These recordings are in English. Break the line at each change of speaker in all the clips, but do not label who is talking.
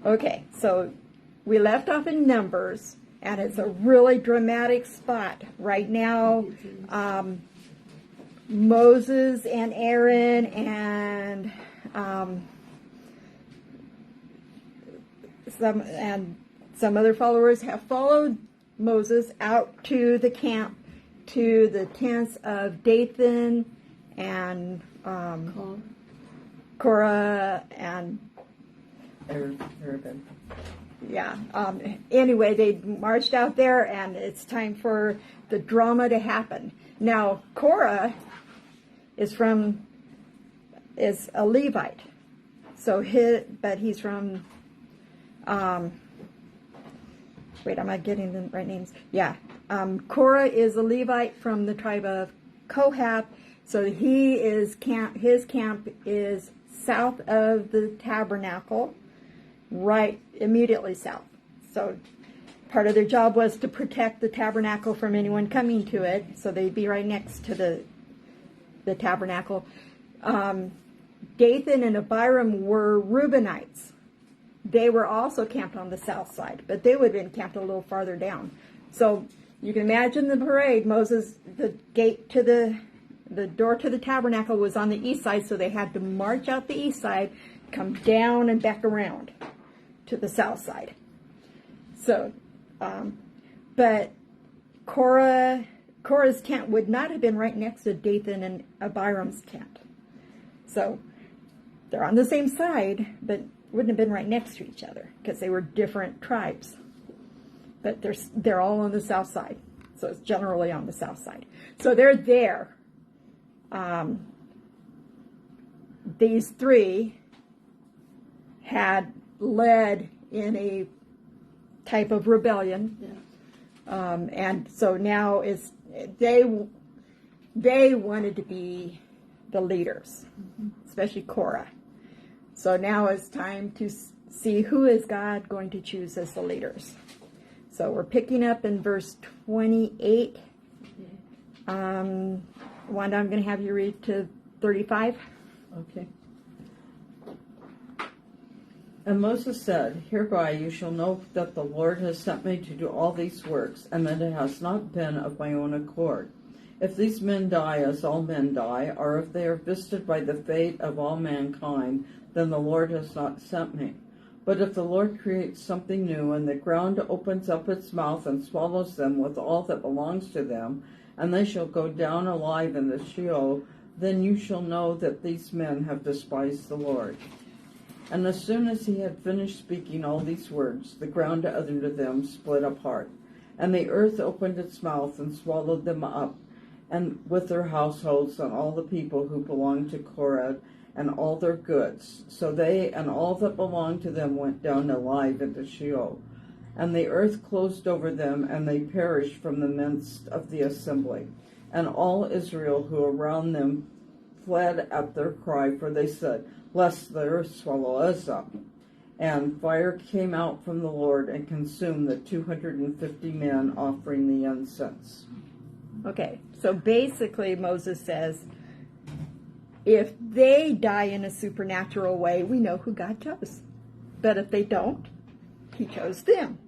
Okay, so we left off in Numbers, and it's a really dramatic spot. Right now, Moses and Aaron and some other followers have followed Moses out to the camp, to the tents of Dathan and Korah and yeah. Anyway, they marched out there, and it's time for the drama to happen. Now, Korah is a Levite, but he's from. Wait, am I getting the right names? Yeah. Korah is a Levite from the tribe of Kohath, so his camp is south of the tabernacle, right immediately south. So part of their job was to protect the tabernacle from anyone coming to it, so they'd be right next to the tabernacle. Dathan and Abiram were Reubenites. They were also camped on the south side, but they would have been camped a little farther down. So you can imagine the parade. The gate to the door to the tabernacle was on the east side, so they had to march out the east side, come down and back around to the south side. So, but Korah's tent would not have been right next to Dathan and Abiram's tent. So they're on the same side, but wouldn't have been right next to each other because they were different tribes. But they're all on the south side, so it's generally on the south side. So they're there. These three had led in a type of rebellion, and so now they wanted to be the leaders, especially Korah. So now it's time to see who is God going to choose as the leaders. So we're picking up in verse 28. Wanda, I'm going to have you read to 35.
Okay. And Moses said, "Hereby you shall know that the Lord has sent me to do all these works, and that it has not been of my own accord. If these men die as all men die, or if they are visited by the fate of all mankind, then the Lord has not sent me. But if the Lord creates something new, and the ground opens up its mouth and swallows them with all that belongs to them, and they shall go down alive in the Sheol, then you shall know that these men have despised the Lord." And as soon as he had finished speaking all these words, the ground under them split apart, and the earth opened its mouth and swallowed them up, and with their households and all the people who belonged to Korah and all their goods. So they and all that belonged to them went down alive into Sheol. And the earth closed over them, and they perished from the midst of the assembly. And all Israel who around them fled at their cry, for they said, "Lest the earth swallow us up." And fire came out from the Lord and consumed the 250 men offering the incense.
Okay, so basically Moses says, if they die in a supernatural way, we know who God chose. But if they don't, he chose them.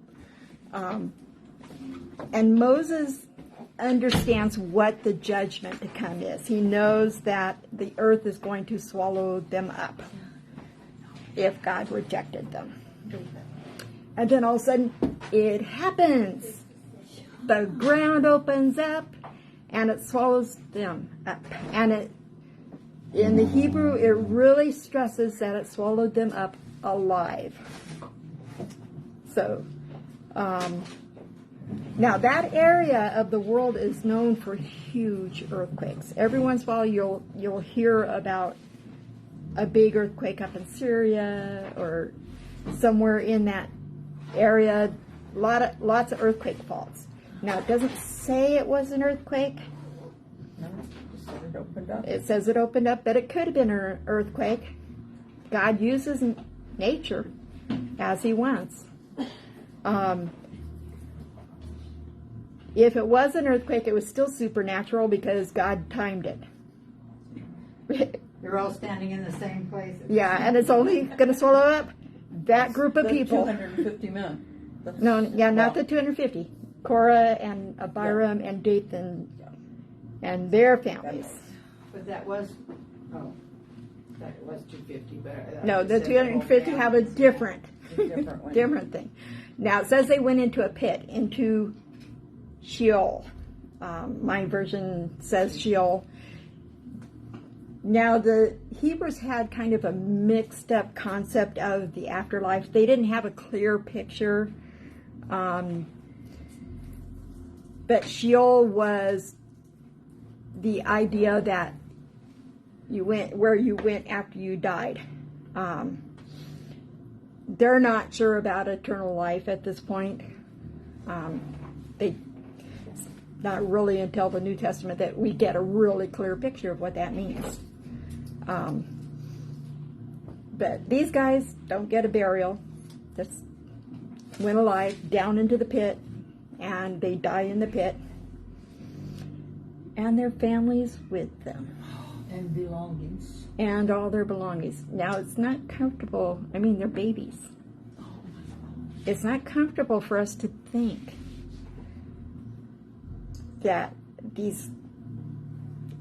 And Moses understands what the judgment to come is. He knows that the earth is going to swallow them up if God rejected them. And then all of a sudden, it happens. The ground opens up, and it swallows them up. And in the Hebrew, it really stresses that it swallowed them up alive. So, now that area of the world is known for huge earthquakes. Every once in a while, you'll hear about a big earthquake up in Syria or somewhere in that area. Lots of earthquake faults. Now, it doesn't say it was an earthquake.
No, it said it opened up.
It says it opened up, but it could have been an earthquake. God uses nature as he wants. If it was an earthquake, it was still supernatural because God timed it.
You're all standing in the same place.
Yeah, and it's only going to swallow up that group of
The
people.
250 men. That's-
No, yeah, not
wow.
the 250. Korah and Abiram and Dathan and their families.
But that was 250, but.
No, the
just said
250
whole
have a
family.
different,
Different one.
different thing. Now it says they went into a pit, into Sheol. My version says Sheol. Now the Hebrews had kind of a mixed up concept of the afterlife. They didn't have a clear picture. But Sheol was the idea that you went where you went after you died. They're not sure about eternal life at this point. They not really until the New Testament that we get a really clear picture of what that means. But these guys don't get a burial. Just went alive down into the pit, and they die in the pit, and their families with them.
And belongings.
And all their belongings. Now, it's not comfortable. I mean, they're babies. It's not comfortable for us to think that these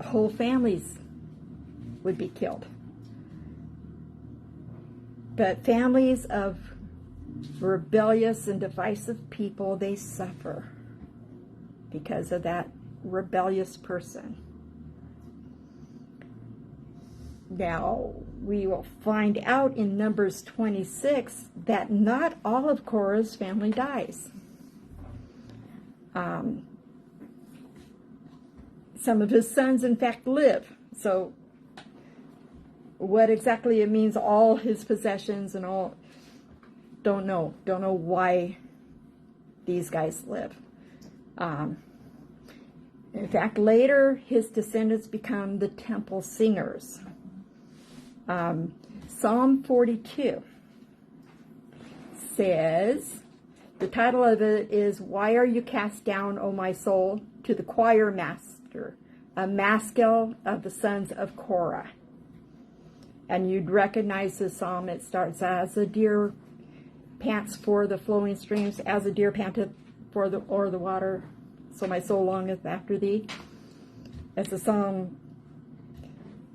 whole families would be killed. But families of rebellious and divisive people, they suffer because of that rebellious person. Now, we will find out in Numbers 26 that not all of Korah's family dies. Some of his sons, in fact, live. So, what exactly it means, all his possessions and all, don't know. Don't know why these guys live. In fact, later, his descendants become the temple singers. Psalm 42 says, the title of it is, Why Are You Cast Down, O My Soul? To the choir master, a maskil of the sons of Korah. And you'd recognize the psalm. It starts, as a deer pants for the flowing streams, as a deer panteth for the water, so my soul longeth after thee. It's a song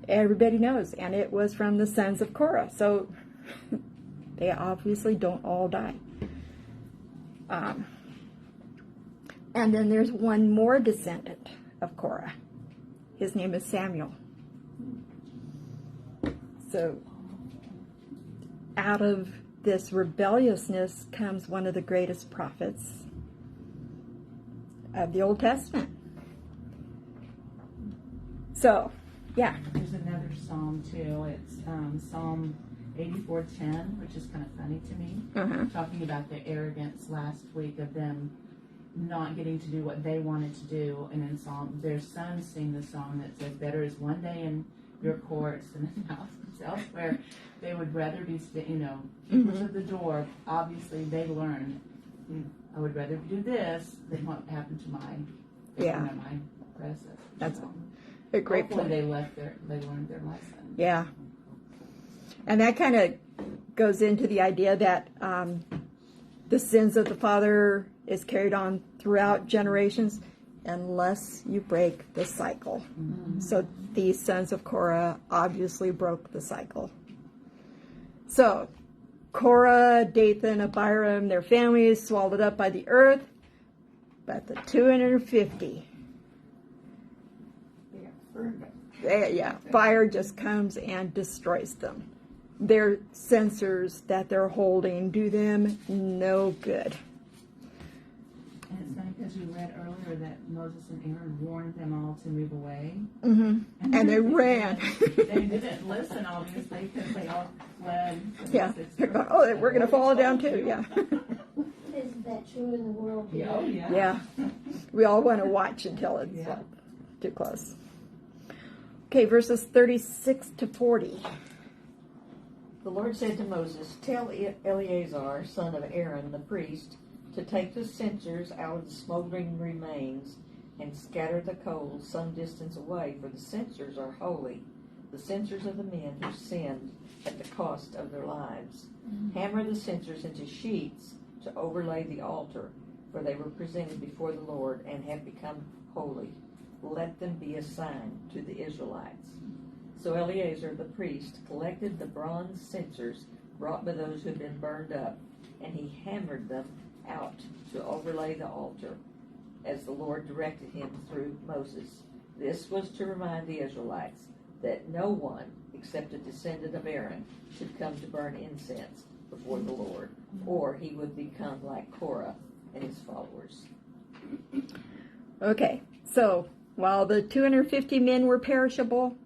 everybody knows, and it was from the sons of Korah. So they obviously don't all die. And then there's one more descendant of Korah. His name is Samuel. So out of this rebelliousness comes one of the greatest prophets of the Old Testament. So, yeah.
There's another psalm too. It's Psalm 84:10, which is kind of funny to me. Talking about the arrogance last week of them not getting to do what they wanted to do, and in Psalm, their sons sing the song that says, "Better is one day in your courts than elsewhere." They would rather be, keepers of the door. Obviously, they learned. I would rather do this than what happened to my predecessor.
That's a great
Hopefully
point.
they learned their lesson.
Yeah. And that kind of goes into the idea that the sins of the father is carried on throughout generations unless you break the cycle. So these sons of Korah obviously broke the cycle. So Korah, Dathan, Abiram, their families swallowed up by the earth, but the 250, fire just comes and destroys them. Their censers that they're holding do them no good.
And it's funny because you read earlier that Moses and Aaron warned them all to move away.
And they ran.
They didn't listen, obviously, because they all fled.
Yeah. Oh, we're going to fall down too. Yeah.
Isn't that true in the world?
Oh, yeah.
Yeah. We all want to watch until it's too close. Okay, verses 36 to 40.
The Lord said to Moses, Tell Eleazar, son of Aaron, the priest, to take the censers out of the smoldering remains and scatter the coals some distance away, for the censers are holy, the censers of the men who sinned at the cost of their lives. Hammer the censers into sheets to overlay the altar, for they were presented before the Lord and have become holy. Let them be a sign to the Israelites. So Eleazar the priest collected the bronze censers brought by those who had been burned up, and he hammered them out to overlay the altar, as the Lord directed him through Moses. This was to remind the Israelites that no one except a descendant of Aaron should come to burn incense before the Lord, or he would become like Korah and his followers.
Okay, so while the 250 men were perishable,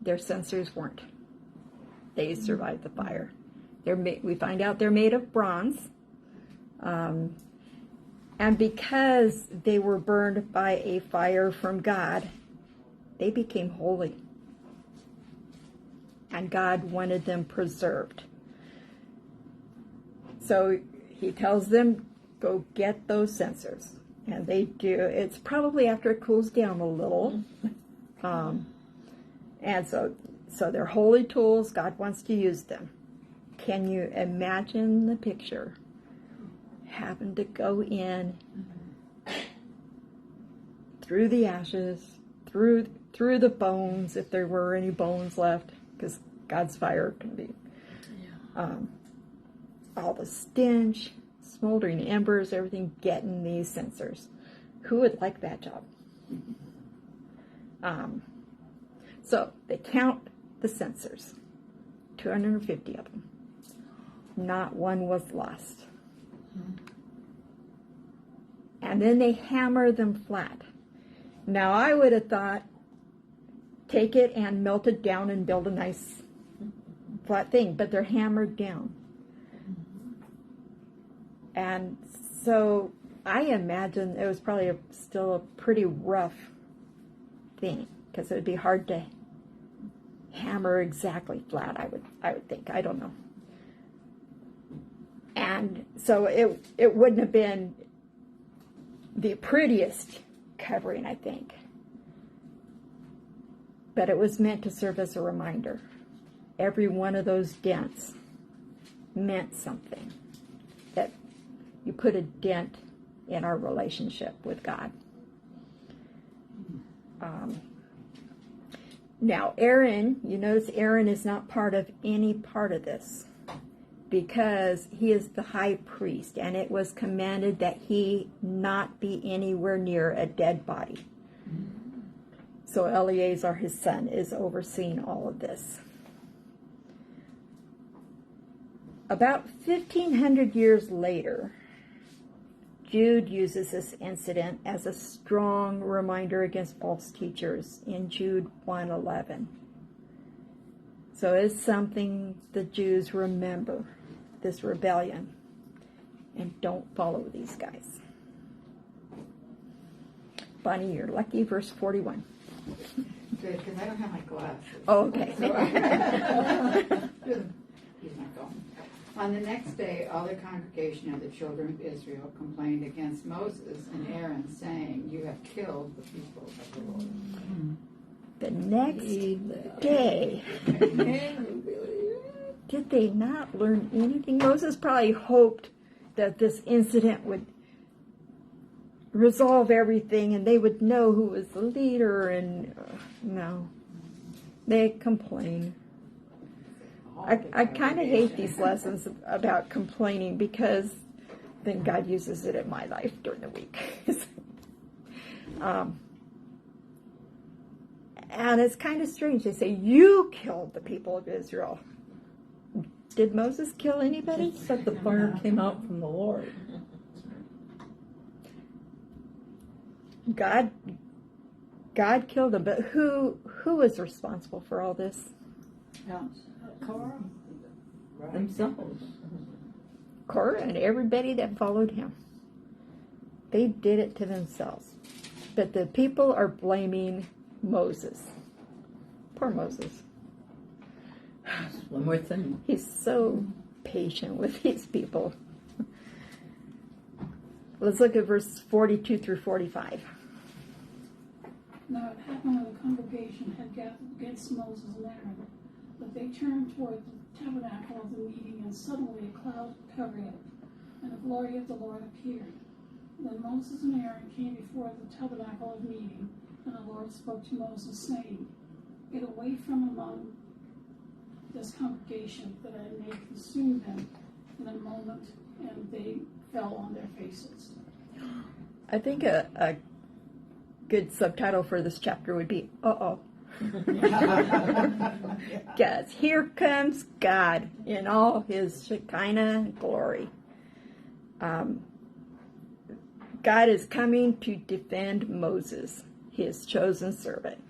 their censers weren't. They survived the fire. We find out they're made of bronze. And because they were burned by a fire from God, they became holy. And God wanted them preserved. So he tells them, go get those censers. And they do. It's probably after it cools down a little. And so they're holy tools. God wants to use them. Can you imagine the picture? Having to go in through the ashes, through the bones, if there were any bones left, because God's fire can be all the stench, smoldering embers, everything, getting these censers. Who would like that job? So they count the censers, 250 of them. Not one was lost. And then they hammer them flat. Now I would have thought, take it and melt it down and build a nice flat thing, but they're hammered down. And so I imagine it was probably still a pretty rough thing, because it would be hard to hammer exactly flat, I would think. I don't know. And so it wouldn't have been the prettiest covering, I think. But it was meant to serve as a reminder. Every one of those dents meant something. That you put a dent in our relationship with God. Now, Aaron, you notice Aaron is not part of any part of this, because he is the high priest, and it was commanded that he not be anywhere near a dead body. So Eleazar, his son, is overseeing all of this. About 1,500 years later, Jude uses this incident as a strong reminder against false teachers in Jude 1:11. So it's something the Jews remember, this rebellion, and don't follow these guys. Bonnie, you're lucky, verse 41.
Good, because I don't have my glasses.
Oh, okay.
Use my phone. On the next day, all the congregation of the children of Israel complained against Moses and Aaron, saying, "You have killed the people of the Lord."
The next day, did they not learn anything? Moses probably hoped that this incident would resolve everything and they would know who was the leader, and no. They complain. I kind of hate these lessons about complaining, because then God uses it in my life during the week. And it's kind of strange. They say, you killed the people of Israel. Did Moses kill anybody?
Said the fire came out from the Lord.
God killed them, but who was responsible for all this?
Korah?
Themselves.
Korah and everybody that followed him. They did it to themselves. But the people are blaming Moses. Poor Moses.
One more thing.
He's so patient with these people. Let's look at verse 42 through 45.
Now it happened when the congregation had gathered against Moses and Aaron, that they turned toward tabernacle of the meeting, and suddenly a cloud covered it, and the glory of the Lord appeared. Then Moses and Aaron came before the tabernacle of meeting, and the Lord spoke to Moses, saying, Get away from among this congregation, that I may consume them in a moment. And they fell on their faces.
I think a good subtitle for this chapter would be, uh-oh. Because here comes God in all his Shekinah glory. God is coming to defend Moses, his chosen servant.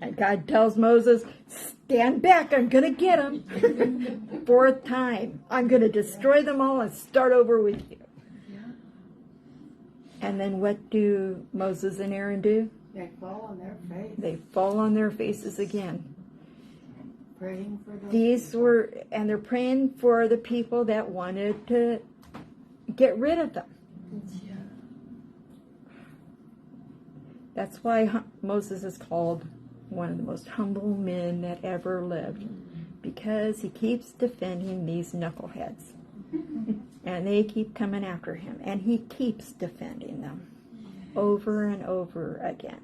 And God tells Moses, stand back, I'm going to get him. Fourth time, I'm going to destroy them all and start over with you. And then what do Moses and Aaron do?
They fall on their face,
They fall on their faces again.
praying for those
These
people.
were, and they're praying for the people that wanted to get rid of them. That's why Moses is called one of the most humble men that ever lived, because he keeps defending these knuckleheads. And they keep coming after him, and he keeps defending them over and over again.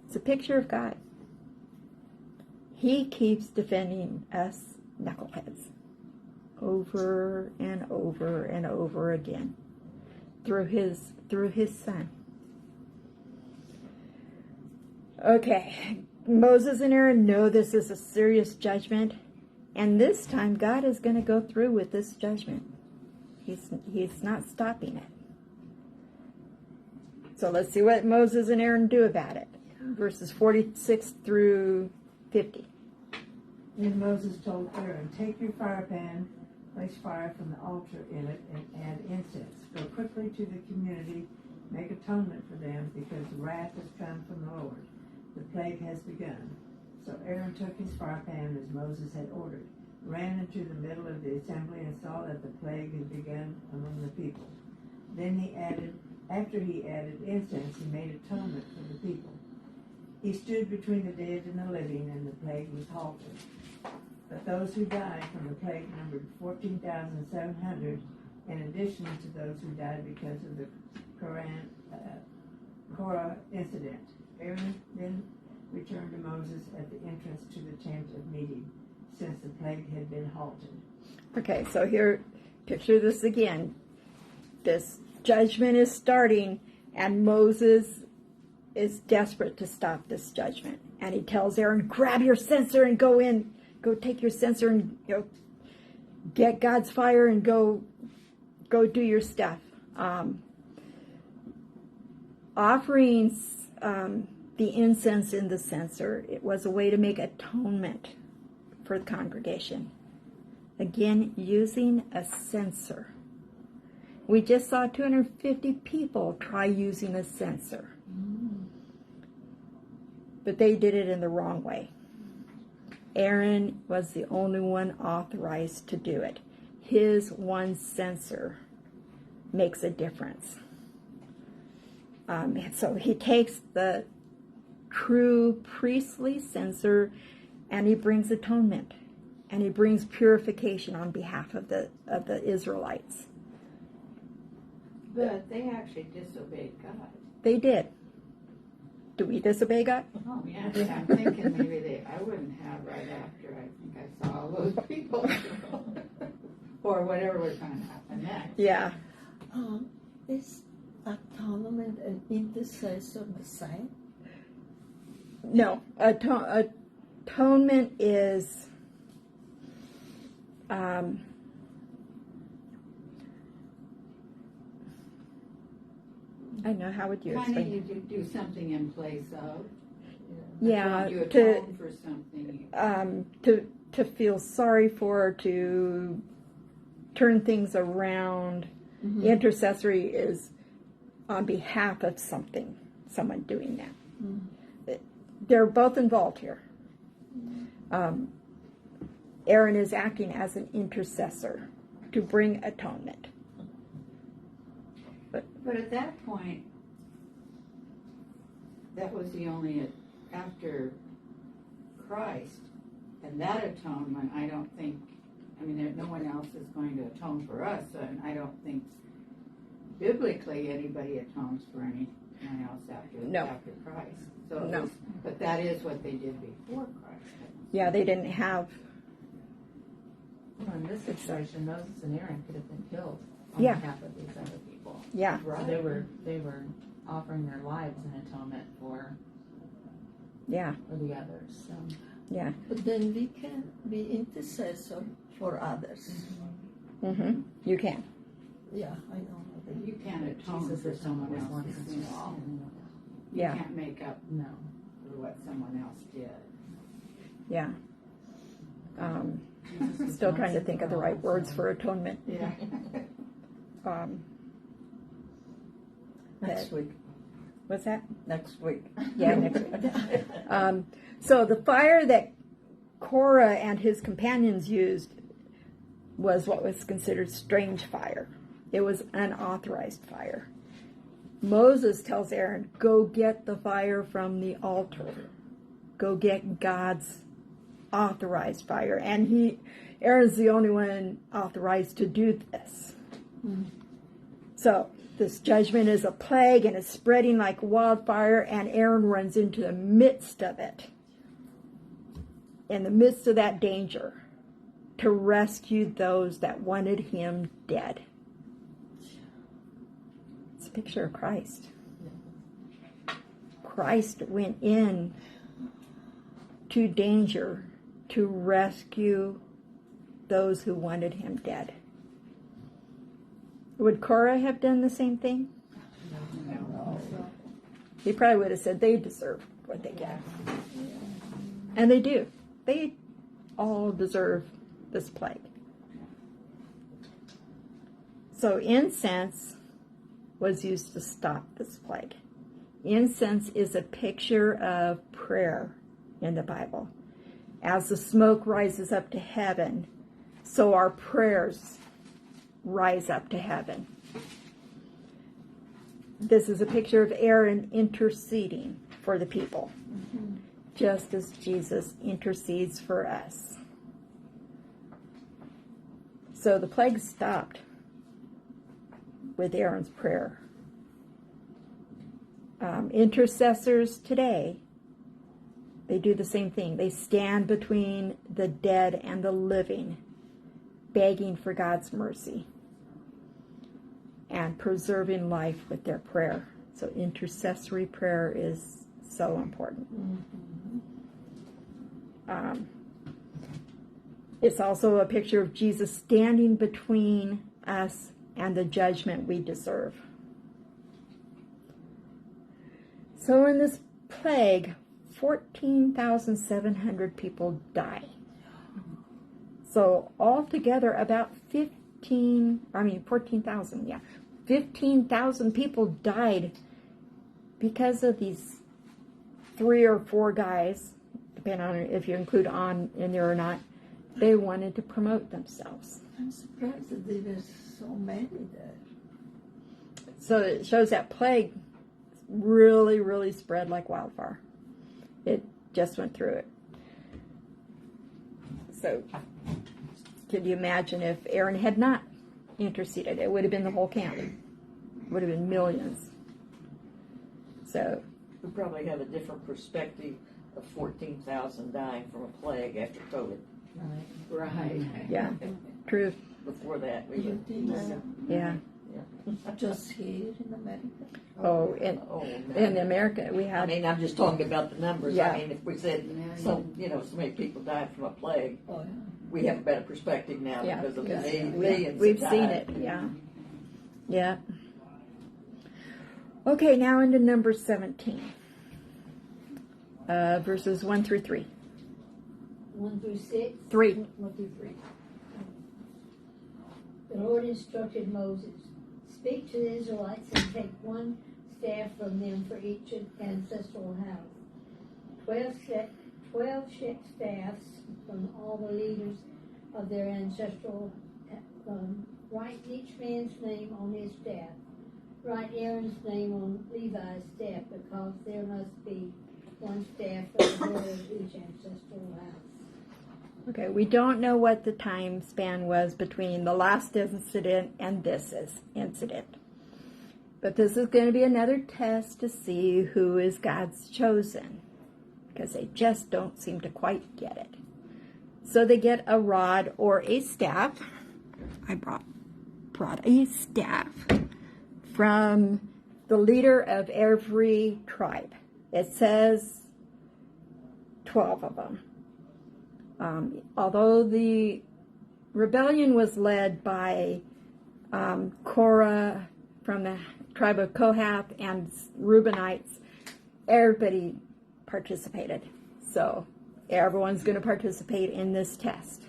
It's a picture of God. He keeps defending us knuckleheads over and over and over again through his son. Okay, Moses and Aaron know this is a serious judgment, and this time God is going to go through with this judgment. He's not stopping it. So let's see what Moses and Aaron do about it. Verses 46 through 50.
Then Moses told Aaron, take your fire pan, place fire from the altar in it, and add incense. Go quickly to the community, make atonement for them, because wrath has come from the Lord. The plague has begun. So Aaron took his fire pan as Moses had ordered, ran into the middle of the assembly, and saw that the plague had begun among the people. Then after he added incense, he made atonement for the people. He stood between the dead and the living, and the plague was halted. But those who died from the plague numbered 14,700, in addition to those who died because of the Korah incident. Aaron then returned to Moses at the entrance to the tent of meeting, since the plague had been halted.
Okay, so here, picture this again. This judgment is starting, and Moses is desperate to stop this judgment. And he tells Aaron, grab your censer and go in. Go take your censer and get God's fire and go do your stuff. Offerings, the incense in the censer, it was a way to make atonement for the congregation. Again, using a censer. We just saw 250 people try using a censer. But they did it in the wrong way. Aaron was the only one authorized to do it. His one censer makes a difference. So he takes the true priestly censer and he brings atonement, and he brings purification on behalf of the Israelites.
But they actually disobeyed God.
They did. Do we disobey God?
Oh, yeah. I'm thinking maybe I wouldn't have right after I think I saw all those people. Or whatever was going to happen next.
Yeah.
Is atonement an intercessor the same?
No. Atonement is I know, how would you
Kind of
explain?
you do something in place of.
Yeah,
You
to
atone for something.
to feel sorry for, to turn things around.
Mm-hmm.
Intercessory is on behalf of someone doing that.
Mm-hmm.
They're both involved here. Aaron is acting as an intercessor to bring atonement.
But at that point, that was the only, after Christ, And that atonement, I don't think, I mean, no one else is going to atone for us, and I don't think biblically anybody atones for anyone else after Christ. So
No.
But that is what they did before Christ.
Yeah, they didn't have.
Well, in this situation, Moses and Aaron could have been killed on
Yeah.
behalf of these other people.
Yeah.
So they were offering their lives in atonement for
Yeah.
the others. So.
Yeah.
But then we can be intercessor for others.
Mm-hmm. You can.
Yeah, I know.
You can't atone
Jesus
for
is someone
someone
else wants
else's
to
sin. You
Yeah.
can't make up
No.
for what someone else did.
Yeah.
Jesus was
Still
once
trying to
and
think of the
all,
right words
so.
for atonement.
Yeah.
Next week.
What's that?
Next week.
Yeah, next week. So the fire that Korah and his companions used was what was considered strange fire. It was unauthorized fire. Moses tells Aaron, go get the fire from the altar. Go get God's authorized fire. And Aaron's the only one authorized to do this. So this judgment is a plague and it's spreading like wildfire, and Aaron runs into the midst of it. In the midst of that danger, to rescue those that wanted him dead. It's a picture of Christ. Christ went in to danger to rescue those who wanted him dead. Would Korah have done the same thing?
No.
He probably would have said they deserve what they get. And they do. They all deserve this plague. So incense was used to stop this plague. Incense is a picture of prayer in the Bible. As the smoke rises up to heaven, so our prayers rise up to heaven. This is a picture of Aaron interceding for the people, just as Jesus intercedes for us. So the plague stopped with Aaron's prayer. Intercessors today, they do the same thing. They stand between the dead and the living, begging for God's mercy and preserving life with their prayer. So intercessory prayer is so important. It's also a picture of Jesus standing between us and the judgment we deserve. So in this plague, 14,700 people die. So altogether about 15,000 people died because of these 3 or 4 guys, depending on if you include on in there or not. They wanted to promote themselves.
I'm surprised that there were so many there.
So it shows that plague really, really spread like wildfire. It just went through it. So could you imagine if Aaron had not interceded? It would have been the whole camp. It would have been millions. So
We probably have a different perspective of 14,000 dying from a plague after COVID.
Right.
yeah, true.
Before that, we
You
would.
think so?
Yeah.
Just here in America?
Oh, in
Oh, no.
in America we
I
had
mean, I'm just talking about the numbers.
Yeah.
I mean, if we said so many people died from a plague,
Oh, yeah.
we have a better perspective now
Yeah.
because of the
Yeah.
millions.
we've
that
seen
died.
it. Yeah. Okay, now into number 17, verses 1 through 3.
1 through 6?
3.
1 through 3. The Lord instructed Moses, speak to the Israelites and take one staff from them for each ancestral house. 12 staffs from all the leaders of their ancestral. Write each man's name on his staff. Write Aaron's name on Levi's staff, because there must be one staff for the head of each ancestral house.
Okay, we don't know what the time span was between the last incident and this incident. But this is going to be another test to see who is God's chosen, because they just don't seem to quite get it. So they get a rod or a staff. I brought a staff from the leader of every tribe. It says 12 of them. Although the rebellion was led by Korah from the tribe of Kohath and Reubenites, everybody participated. So everyone's going to participate in this test.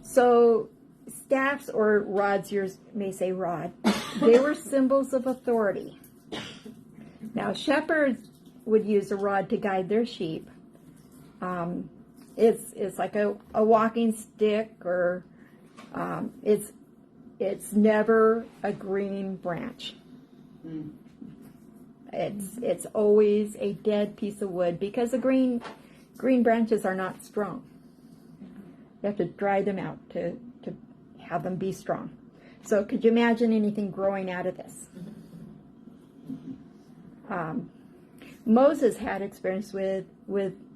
So staffs or rods, you may say rod, they were symbols of authority. Now shepherds would use a rod to guide their sheep. It's like a walking stick, or it's never a green branch. It's always a dead piece of wood, because the green branches are not strong. You have to dry them out to have them be strong. So could you imagine anything growing out of this? Moses had experience with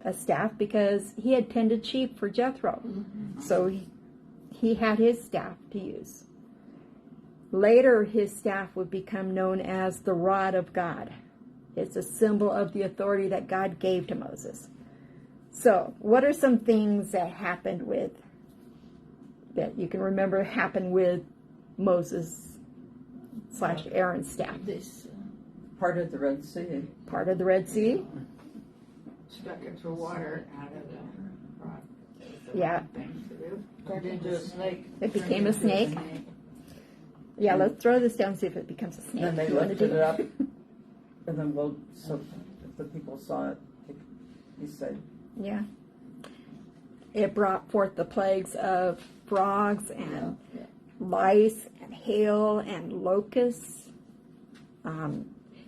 a staff because he had tended sheep for Jethro. So he had his staff to use. Later, his staff would become known as the rod of God. It's a symbol of the authority that God gave to Moses. So, what are some things that happened that you can remember happened with Moses / Aaron's staff?
This
Part of the Red Sea.
Part of the Red Sea?
Stuck it through water out of the rock.
Yeah.
Thing to do.
Turned into a snake.
It became a snake. Yeah, let's throw this down and see if it becomes a snake.
Then they
You wanna
lifted
do-
it up, and then so if the people saw it, he said,
Yeah. It brought forth the plagues of frogs and lice and hail and locusts.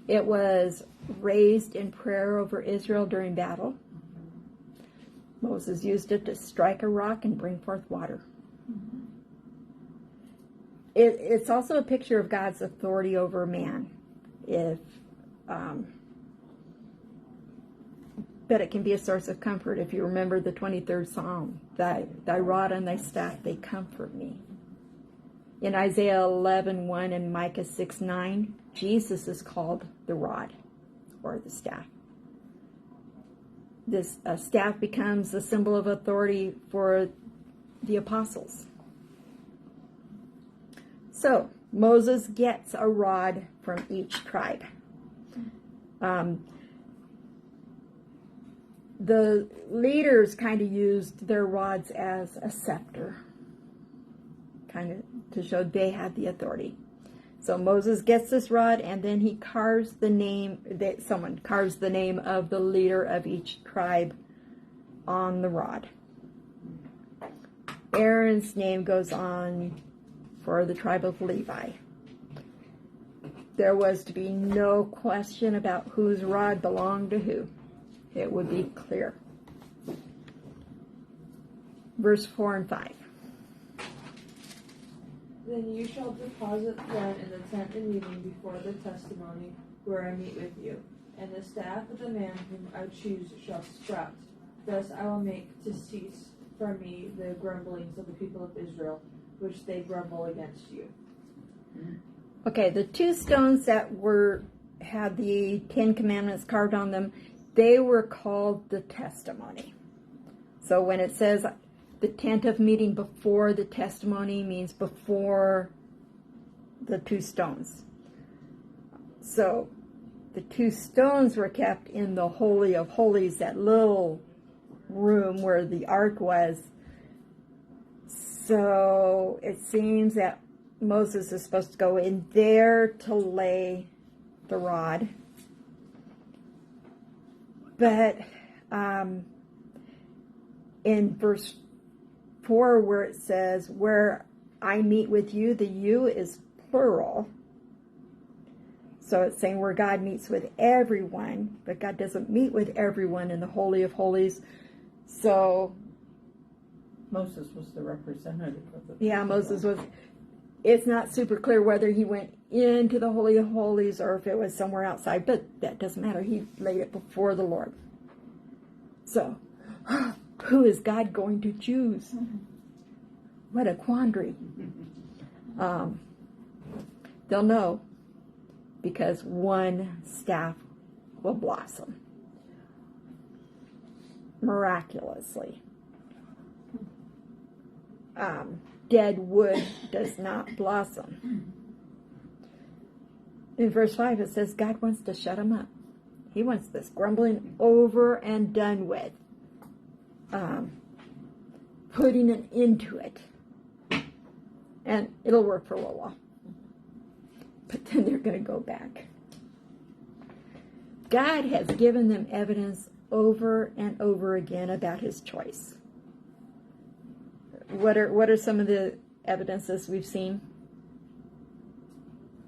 It was raised in prayer over Israel during battle. Moses used it to strike a rock and bring forth water. It's also a picture of God's authority over man. But it can be a source of comfort if you remember the 23rd Psalm. Thy rod and thy staff, they comfort me. In Isaiah 11:1 and Micah 6:9, Jesus is called the rod or the staff. This staff becomes a symbol of authority for the apostles. So Moses gets a rod from each tribe. The leaders kind of used their rods as a scepter, kind of to show they had the authority. So Moses gets this rod, and then he carves someone carves the name of the leader of each tribe on the rod. Aaron's name goes on for the tribe of Levi. There was to be no question about whose rod belonged to who. It would be clear. Verse 4 and 5.
Then you shall deposit them in the tent of meeting before the testimony where I meet with you. And the staff of the man whom I choose shall sprout. Thus I will make to cease from me the grumblings of the people of Israel, which they grumble against you.
Okay, the two stones that had the 10 Commandments carved on them, they were called the testimony. So when it says the tent of meeting before the testimony, means before the two stones. So the two stones were kept in the Holy of Holies, that little room where the ark was. So it seems that Moses is supposed to go in there to lay the rod. But in verse 4, where it says, where I meet with you, the you is plural. So it's saying where God meets with everyone, but God doesn't meet with everyone in the Holy of Holies. So
Moses was the representative of the
Yeah, Moses was. It's not super clear whether he went into the Holy of Holies or if it was somewhere outside, but that doesn't matter. He laid it before the Lord. So, who is God going to choose? What a quandary. They'll know because one staff will blossom miraculously. Dead wood does not blossom. In verse 5 it says God wants to shut them up. He wants this grumbling over and done with. Putting an end to it. And it'll work for a little while. But then they're going to go back. God has given them evidence over and over again about his choice. What are some of the evidences we've seen?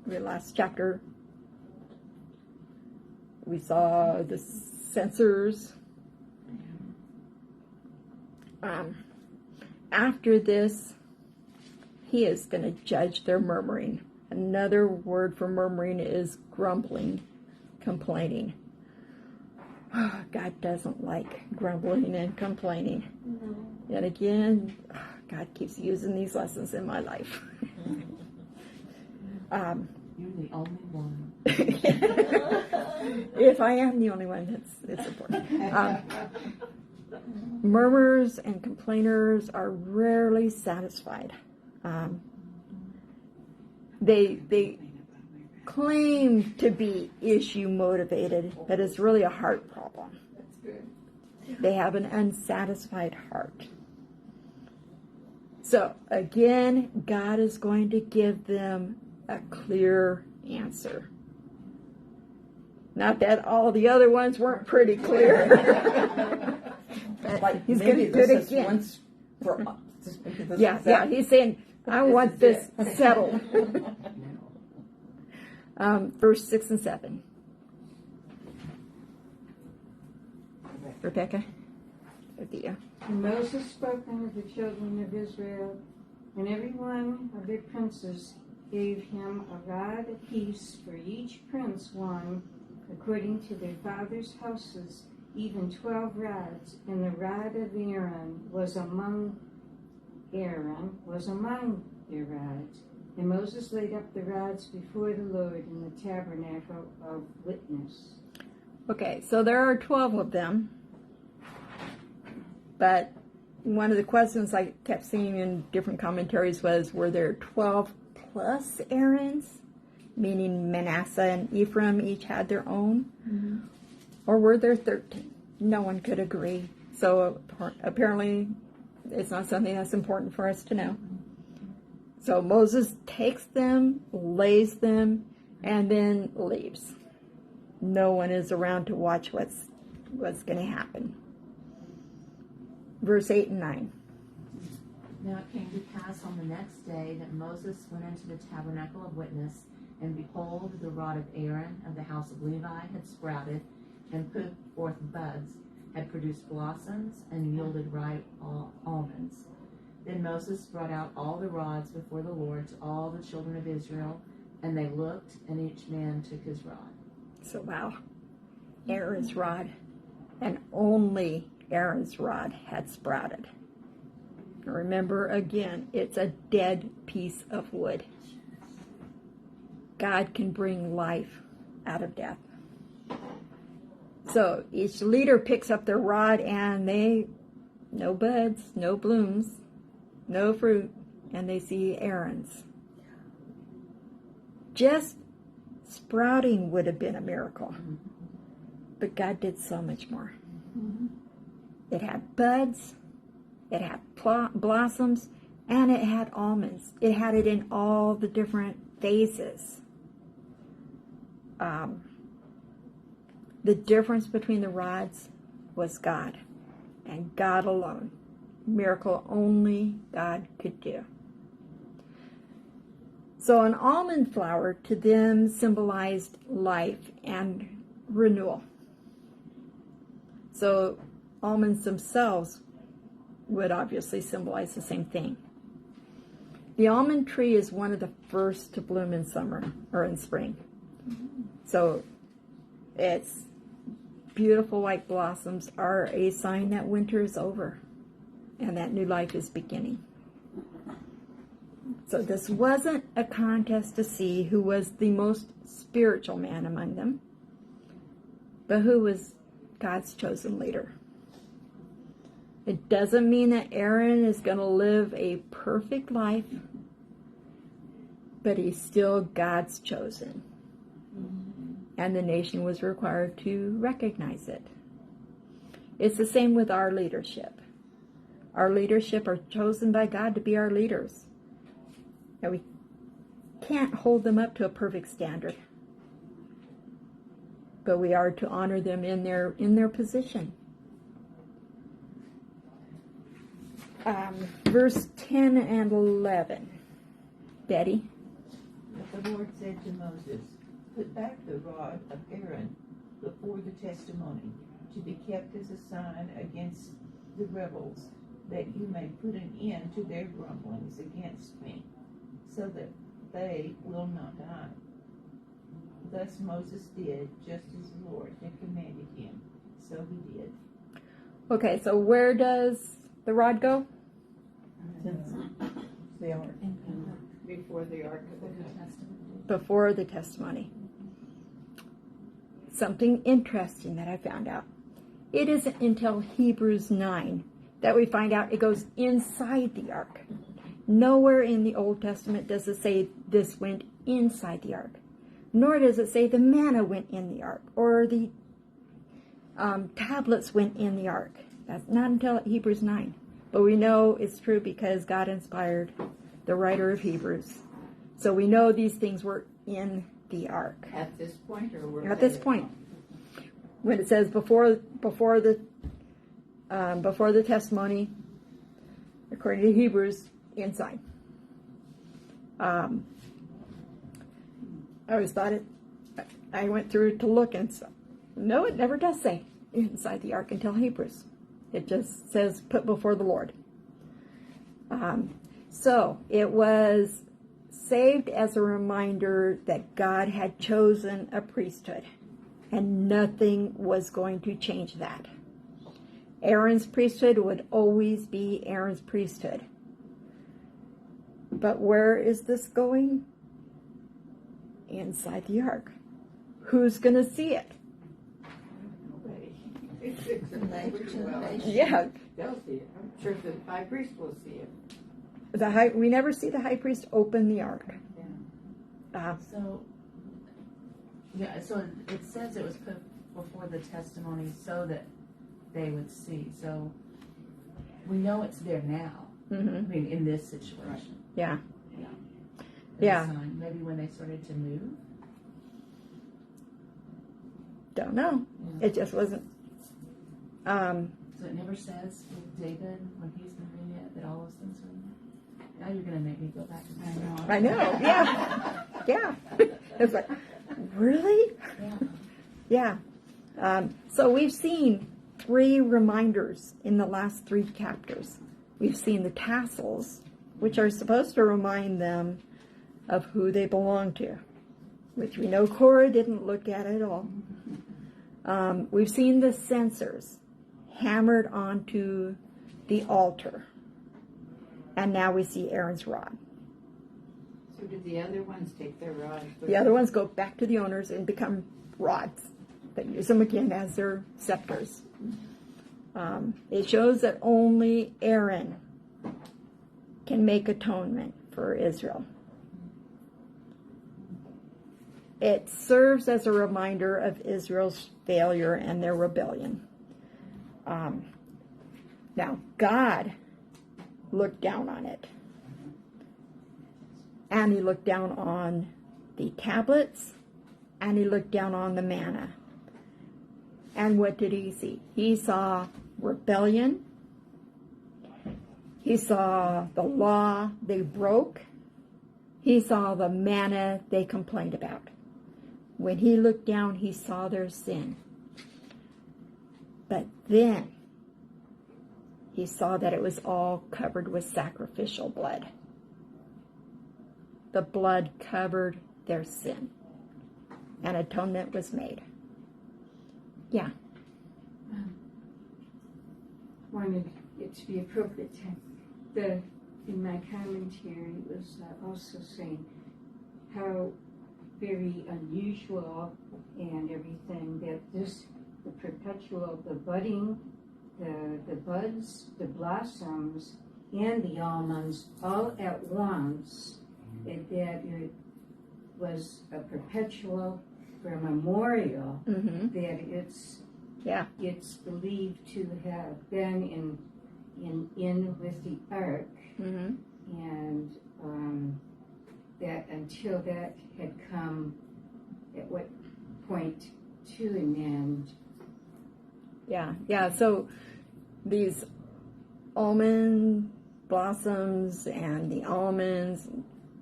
The last chapter, we saw the censers. After this, he is going to judge their murmuring. Another word for murmuring is grumbling, complaining. God doesn't like grumbling and complaining.
No.
Yet again, God keeps using these lessons in my life.
You're the only one.
If I am the only one, it's important. Murmurers and complainers are rarely satisfied. They claim to be issue motivated, but it's really a heart problem.
That's good.
They have an unsatisfied heart. So again, God is going to give them a clear answer. Not that all the other ones weren't pretty clear.
Like,
he's going to do it again.
Once for,
Yeah, he's saying, I want this settled. Verse 6 and 7. Rebecca? Thea.
And Moses spoke unto the children of Israel, and every one of their princes gave him a rod apiece for each prince one, according to their fathers' houses, even 12 rods. And the rod of Aaron was among their rods. And Moses laid up the rods before the Lord in the tabernacle of witness.
Okay, so there are 12 of them. But one of the questions I kept seeing in different commentaries was, were there 12 plus Aarons? Meaning Manasseh and Ephraim each had their own? Mm-hmm. Or were there 13? No one could agree. So apparently it's not something that's important for us to know. So Moses takes them, lays them, and then leaves. No one is around to watch what's going to happen. Verse 8 and 9.
Now it came to pass on the next day that Moses went into the tabernacle of witness, and behold, the rod of Aaron of the house of Levi had sprouted and put forth buds, had produced blossoms, and yielded ripe almonds. Then Moses brought out all the rods before the Lord to all the children of Israel, and they looked, and each man took his rod.
So wow, Aaron's rod, and only Aaron's rod had sprouted. Remember again, it's a dead piece of wood. God can bring life out of death. So each leader picks up their rod, and no buds, no blooms, no fruit, and they see Aaron's. Just sprouting would have been a miracle. But God did so much more. It had buds, it had blossoms, and it had almonds. It had it in all the different phases. The difference between the rods was God, and God alone. Miracle only God could do. So an almond flower to them symbolized life and renewal. So almonds themselves would obviously symbolize the same thing. The almond tree is one of the first to bloom in summer or in spring. So its beautiful white blossoms are a sign that winter is over and that new life is beginning. So this wasn't a contest to see who was the most spiritual man among them, but who was God's chosen leader. It doesn't mean that Aaron is going to live a perfect life, but he's still God's chosen. And the nation was required to recognize it. It's the same with our leadership. Our leadership are chosen by God to be our leaders. And we can't hold them up to a perfect standard. But we are to honor them in their position. Verse 10 and 11. Betty?
But the Lord said to Moses, "Put back the rod of Aaron before the testimony, to be kept as a sign against the rebels, that you may put an end to their grumblings against me, so that they will not die." Thus Moses did just as the Lord had commanded him. So he did.
Okay, so where does the rod go?
The ark.
Before the Ark of the Covenant.
Before the testimony. Something interesting that I found out. It isn't until Hebrews 9 that we find out it goes inside the ark. Nowhere in the Old Testament does it say this went inside the ark. Nor does it say the manna went in the ark or the tablets went in the ark. That's not until Hebrews 9. But we know it's true because God inspired the writer of Hebrews. So we know these things were in the ark.
At this point, or were
At this point, when it says before the testimony, according to Hebrews, inside. I always thought it. I went through to look and so, no, it never does say inside the ark until Hebrews. It just says put before the Lord. So it was saved as a reminder that God had chosen a priesthood, and nothing was going to change that. Aaron's priesthood would always be Aaron's priesthood. But where is this going? Inside the ark. Who's going to see it? Yeah.
They'll see it. I'm sure the high priest will see it.
We never see the high priest open the ark.
Yeah.
So it says it was put before the testimony so that they would see. So we know it's there now.
Mm-hmm.
I mean, in this situation.
Yeah.
Yeah. Maybe when they started to move.
Don't know.
Yeah.
It just wasn't.
So it never says with David when he's moving it that all those things are in there. Now you're going to make me go back and
I know. Yeah. Yeah. It's like, really?
Yeah.
Yeah. So we've seen 3 reminders in the last 3 chapters. We've seen the tassels, which are supposed to remind them of who they belong to, which we know Korah didn't look at at all. We've seen the censers hammered onto the altar. And now we see Aaron's rod.
So did the other ones take their rods?
The other ones go back to the owners and become rods. They use them again as their scepters. It shows that only Aaron can make atonement for Israel. It serves as a reminder of Israel's failure and their rebellion. Now, God looked down on it. And he looked down on the tablets, and he looked down on the manna. And what did he see? He saw rebellion. He saw the law they broke. He saw the manna they complained about. When he looked down, he saw their sin. But then he saw that it was all covered with sacrificial blood. The blood covered their sin, and atonement was made. Yeah.
Wanted it to be appropriate to, in my commentary was also saying how very unusual and everything that the perpetual, the budding, the buds, the blossoms, and the almonds all at once, that it was a perpetual for a memorial, that it's believed to have been in with the ark, and that until that had come at what point to an end.
Yeah, so these almond blossoms and the almonds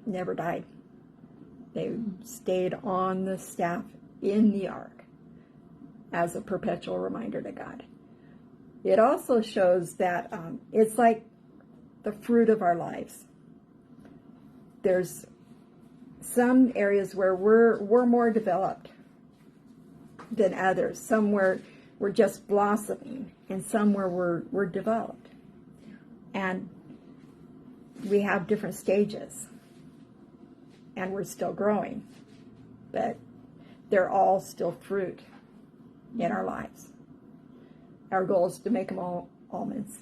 never died. They stayed on the staff in the ark as a perpetual reminder to God. It also shows that it's like the fruit of our lives. There's some areas where we're more developed than others. Some where we're just blossoming, and some where we're developed. And we have different stages, and we're still growing, but they're all still fruit in our lives. Our goal is to make them all almonds.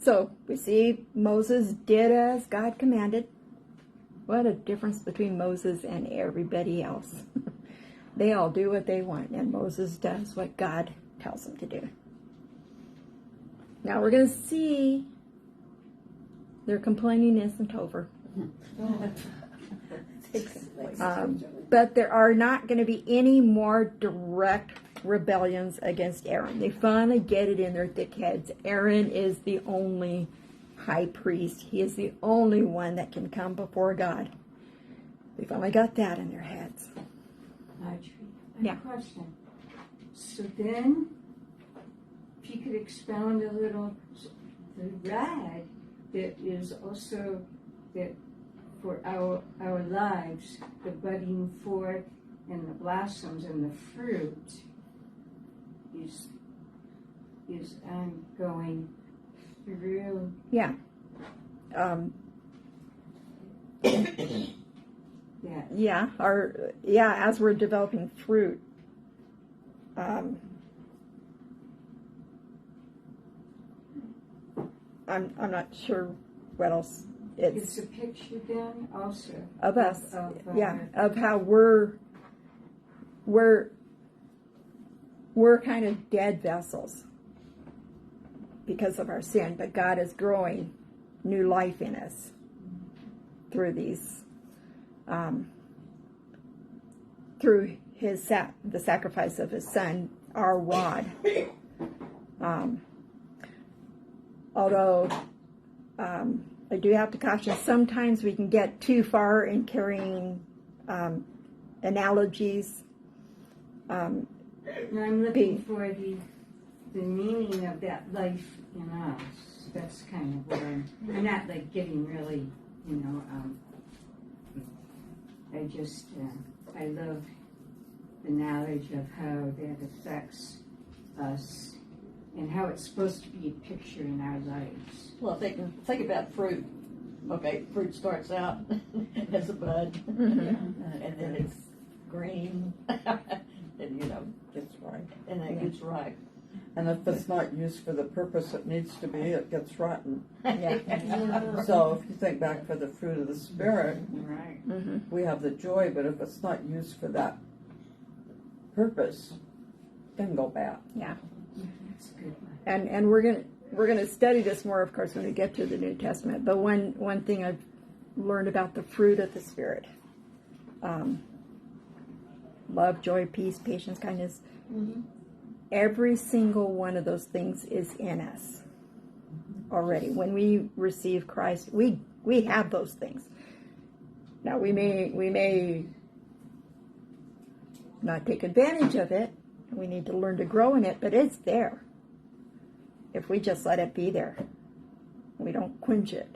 So we see Moses did as God commanded. What a difference between Moses and everybody else. They all do what they want, and Moses does what God tells him to do. Now we're going to see their complaining isn't over. But there are not going to be any more direct rebellions against Aaron. They finally get it in their thick heads. Aaron is the only high priest. He is the only one that can come before God. They finally got that in their heads.
Marjorie,
Yeah.
Question. So then, if you could expound a little, the rod that is also that for our lives, the budding forth and the blossoms and the fruit is ongoing through.
Yeah. As we're developing fruit, I'm not sure what else
It's a picture then also
of us.
of
Of how we're kind of dead vessels because of our sin, but God is growing new life in us through these, through the sacrifice of His Son, our rod. Although I do have to caution, sometimes we can get too far in carrying analogies.
Now I'm looking for the meaning of that life in us. That's kind of where I'm not like getting really, I just, I love the knowledge of how that affects us and how it's supposed to be a picture in our lives.
Well, think about fruit. Okay, fruit starts out as a bud, and then it's green, and
Gets ripe.
and then it gets ripe.
And if it's not used for the purpose it needs to be, it gets rotten.
Yeah.
So if you think back for the fruit of the Spirit,
Right.
we have the joy, but if it's not used for that purpose, it can go bad.
Yeah.
That's a good one.
And we're gonna study this more, of course, when we get to the New Testament. But one thing I've learned about the fruit of the Spirit: love, joy, peace, patience, kindness. Every single one of those things is in us already. When we receive Christ, we have those things. Now we may not take advantage of it, We need to learn to grow in it, but it's there. If we just let it be there, we don't quench it.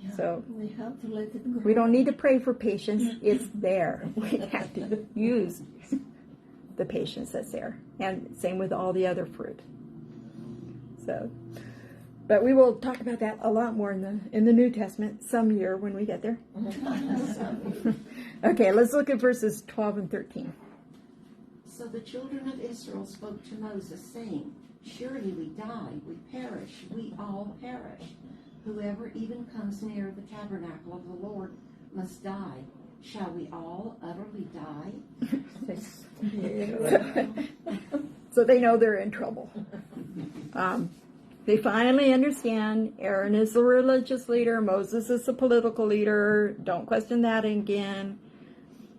Yeah,
So
we have to let it grow.
we don't need to pray for patience. It's there. We have to use the patience that's there. And same with all the other fruit. So, but we will talk about that a lot more in the New Testament some year when we get there. Okay, let's look at verses 12 and 13.
So the children of Israel spoke to Moses, saying, Surely we die, we perish, we all perish. Whoever even comes near the tabernacle of the Lord must die. Shall we all utterly die?
So they know they're in trouble. They finally understand Aaron is the religious leader, Moses is the political leader. Don't question that again.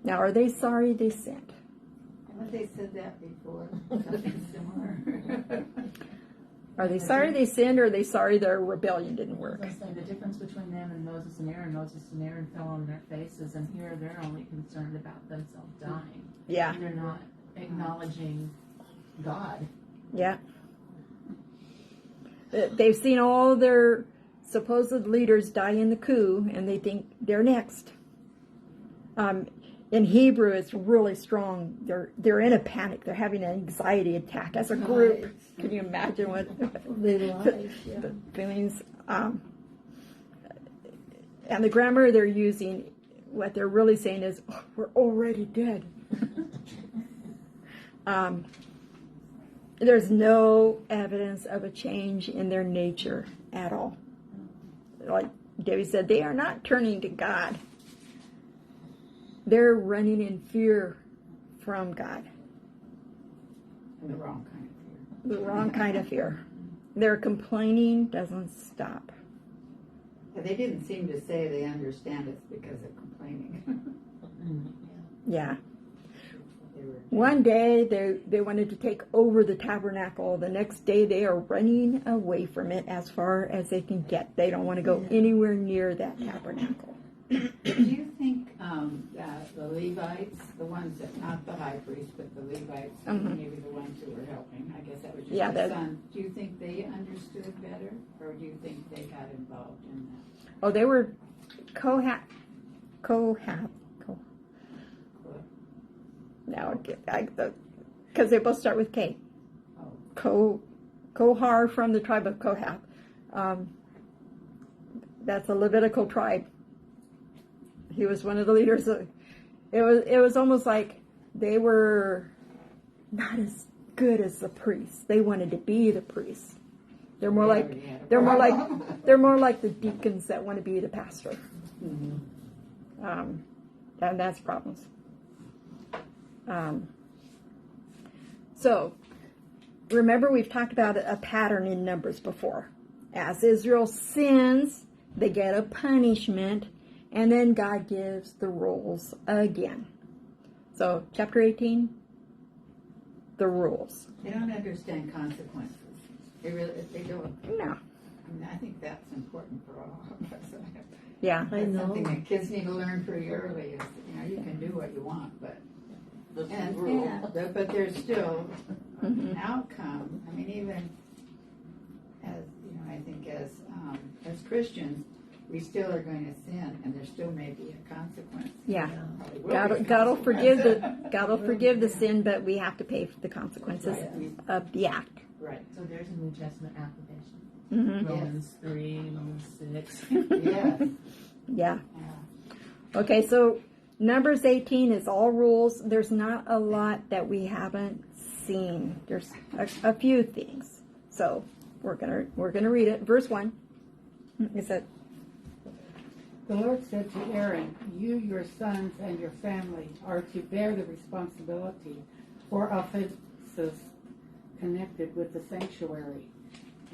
Now, are they sorry they sinned?
Haven't they said that before? Something similar.
Are they sorry they sinned, or are they sorry their rebellion didn't work?
I was saying the difference between them and Moses and Aaron fell on their faces, and here they're only concerned about themselves dying.
Yeah.
And they're not acknowledging God.
Yeah. They've seen all their supposed leaders die in the coup, and they think they're next. In Hebrew, it's really strong. They're in a panic. They're having an anxiety attack as a group. Right. Can you imagine what the feelings? And the grammar they're using, what they're really saying is, oh, "We're already dead." There's no evidence of a change in their nature at all. Like Debbie said, they are not turning to God. They're running in fear from God.
And the wrong kind of fear.
The wrong kind of fear. Their complaining doesn't stop.
But they didn't seem to say they understand it's because of complaining.
Yeah. One day they wanted to take over the tabernacle. The next day they are running away from it as far as they can get. They don't want to go anywhere near that tabernacle.
Do you think the Levites, the ones that, not the high priest, but the Levites, maybe the ones who were helping, I guess that was just the son, do you think they understood better, or do you think they got involved in that?
Oh, they were Kohath. Now, because they both start with K. Kohar from the tribe of Kohath. That's a Levitical tribe. He was one of the leaders. It was almost like they were not as good as the priests. They wanted to be the priests. They're more like the deacons that want to be the pastor. And that's problems. So remember, we've talked about a pattern in Numbers before. As Israel sins, they get a punishment, and then God gives the rules again. So, chapter 18, the rules.
They don't understand consequences. They don't.
No.
I mean, I think that's important for all of us.
Yeah.
That's something that kids need to learn pretty early is, you can do what you want, but but there's still an outcome. I mean, even as I think as Christians, we still are going to sin, and there still may be a consequence.
Yeah, God will forgive the sin, but we have to pay for the consequences of the act.
Right.
So there's a New Testament application.
Mm-hmm.
Romans 3, Romans 6.
Yes.
Yeah. Okay, so Numbers 18 is all rules. There's not a lot that we haven't seen. There's a few things. So we're gonna read it. Verse 1. It said,
"The Lord said to Aaron, you, your sons, and your family are to bear the responsibility for offenses connected with the sanctuary,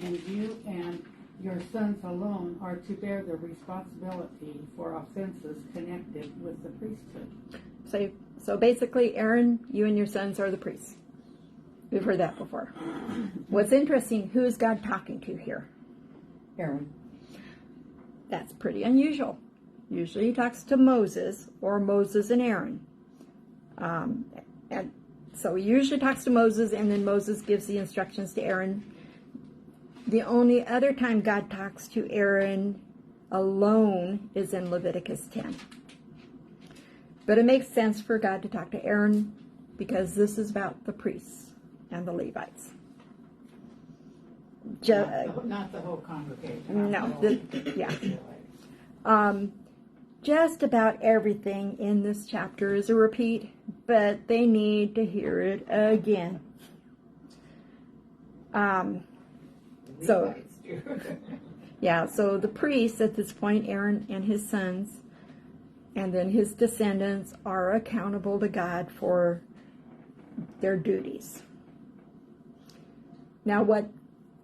and you and your sons alone are to bear the responsibility for offenses connected with the priesthood."
So basically, Aaron, you and your sons are the priests. We've heard that before. What's interesting, who is God talking to here?
Aaron.
That's pretty unusual. Usually he talks to Moses or Moses and Aaron. And So he usually talks to Moses, and then Moses gives the instructions to Aaron. The only other time God talks to Aaron alone is in Leviticus 10. But it makes sense for God to talk to Aaron because this is about the priests and the Levites.
Not the whole congregation.
No, just about everything in this chapter is a repeat, but they need to hear it again. So the priests at this point, Aaron and his sons, and then his descendants are accountable to God for their duties. Now, what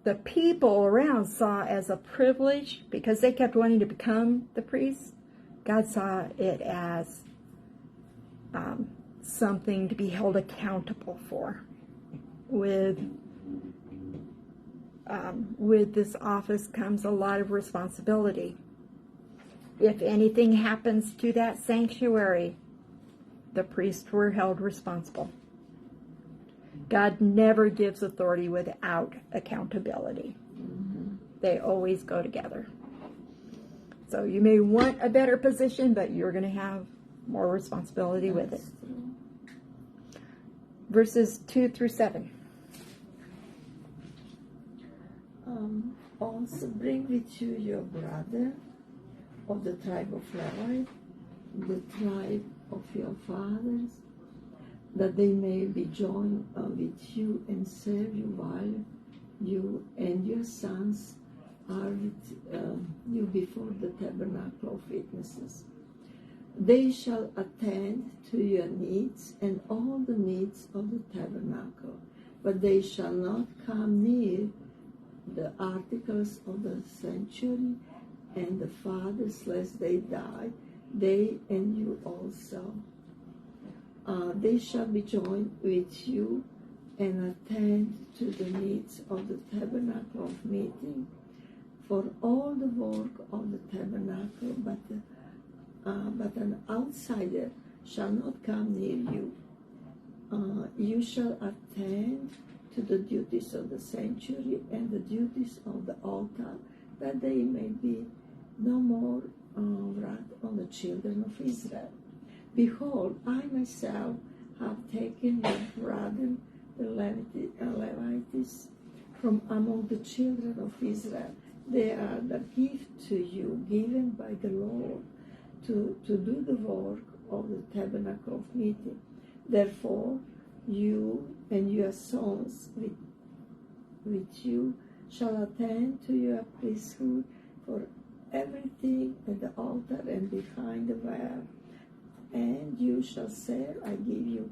the people around saw as a privilege, because they kept wanting to become the priests, God saw it as something to be held accountable for. With this office comes a lot of responsibility. If anything happens to that sanctuary, the priests were held responsible. God never gives authority without accountability. They always go together. So you may want a better position, but you're going to have more responsibility with it. Verses 2 through 7.
Also bring with you your brother of the tribe of Levi, the tribe of your fathers, that they may be joined with you and serve you while you and your sons are with you before the tabernacle of witnesses. They shall attend to your needs and all the needs of the tabernacle, but they shall not come near the articles of the sanctuary and the fathers, lest they die, they and you also. They shall be joined with you and attend to the needs of the tabernacle of meeting, for all the work of the tabernacle, but an outsider shall not come near you. You shall attend to the duties of the sanctuary and the duties of the altar, that they may be no more wrath on the children of Israel. Behold, I myself have taken your brother, the Levites, from among the children of Israel. They are the gift to you, given by the Lord, to do the work of the tabernacle of meeting. Therefore, you and your sons with you shall attend to your priesthood for everything at the altar and behind the veil. And you shall say, I give you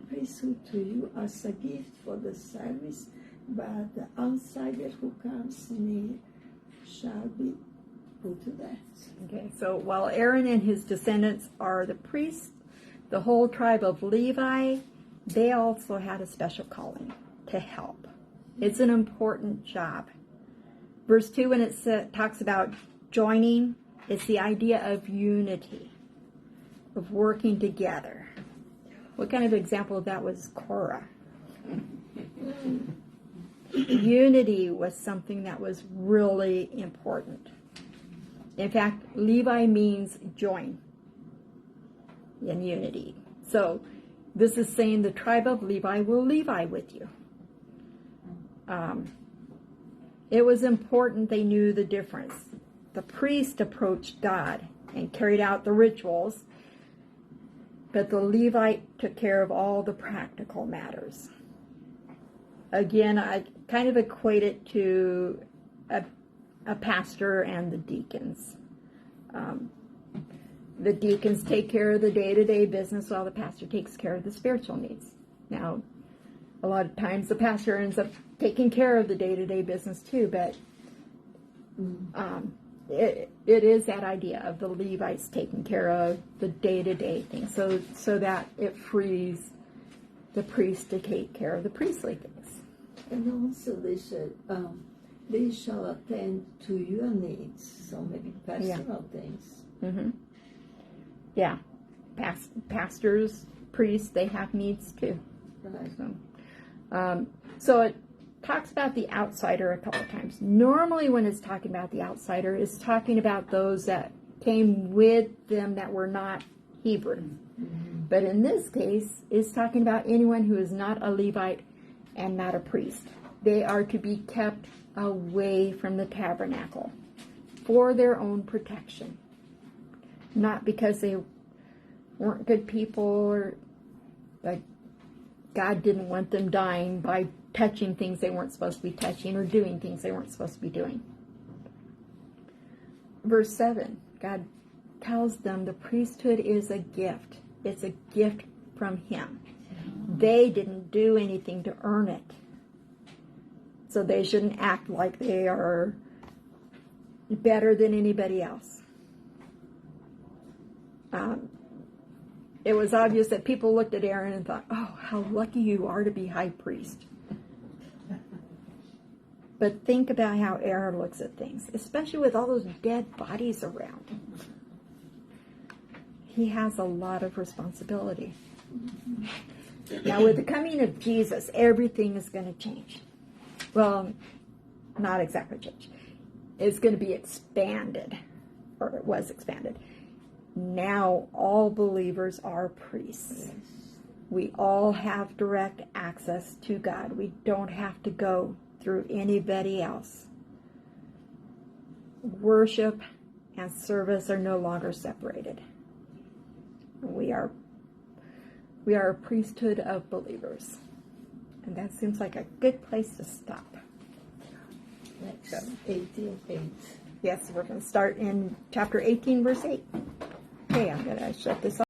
priesthood to you as a gift for the service, but the outsider who comes near shall be put to death.
Okay, so while Aaron and his descendants are the priests, the whole tribe of Levi, they also had a special calling to help. It's an important job. Verse 2, when it talks about joining, it's the idea of unity, of working together. What kind of example of that was Korah? Unity was something that was really important. In fact, Levi means join in unity. So this is saying the tribe of Levi will Levi with you. It was important they knew the difference. The priest approached God and carried out the rituals, but the Levite took care of all the practical matters. Again, I kind of equate it to a pastor and the deacons. The deacons take care of the day-to-day business while the pastor takes care of the spiritual needs. Now, a lot of times the pastor ends up taking care of the day-to-day business too, but it is that idea of the Levites taking care of the day-to-day things, so that it frees the priest to take care of the priestly things.
And also they said, they shall attend to your needs, so maybe personal things.
Mm-hmm. Yeah, pastors, priests, they have needs too.
Right.
So it talks about the outsider a couple of times. Normally when it's talking about the outsider, it's talking about those that came with them that were not Hebrew. But in this case, it's talking about anyone who is not a Levite and not a priest. They are to be kept away from the tabernacle for their own protection. Not because they weren't good people or like God didn't want them dying by touching things they weren't supposed to be touching or doing things they weren't supposed to be doing. Verse 7, God tells them the priesthood is a gift. It's a gift from Him. They didn't do anything to earn it. So they shouldn't act like they are better than anybody else. It was obvious that people looked at Aaron and thought, oh, how lucky you are to be high priest. But think about how Aaron looks at things, especially with all those dead bodies around. He has a lot of responsibility. Now, with the coming of Jesus, everything is going to change. Well, not exactly change. It's going to be expanded, or it was expanded. Now, all believers are priests. We all have direct access to God. We don't have to go through anybody else. Worship and service are no longer separated. We are a priesthood of believers. And that seems like a good place to stop.
Next, 18:8.
Yes, we're going to start in chapter 18, verse 8. Okay, I'm going to shut this off.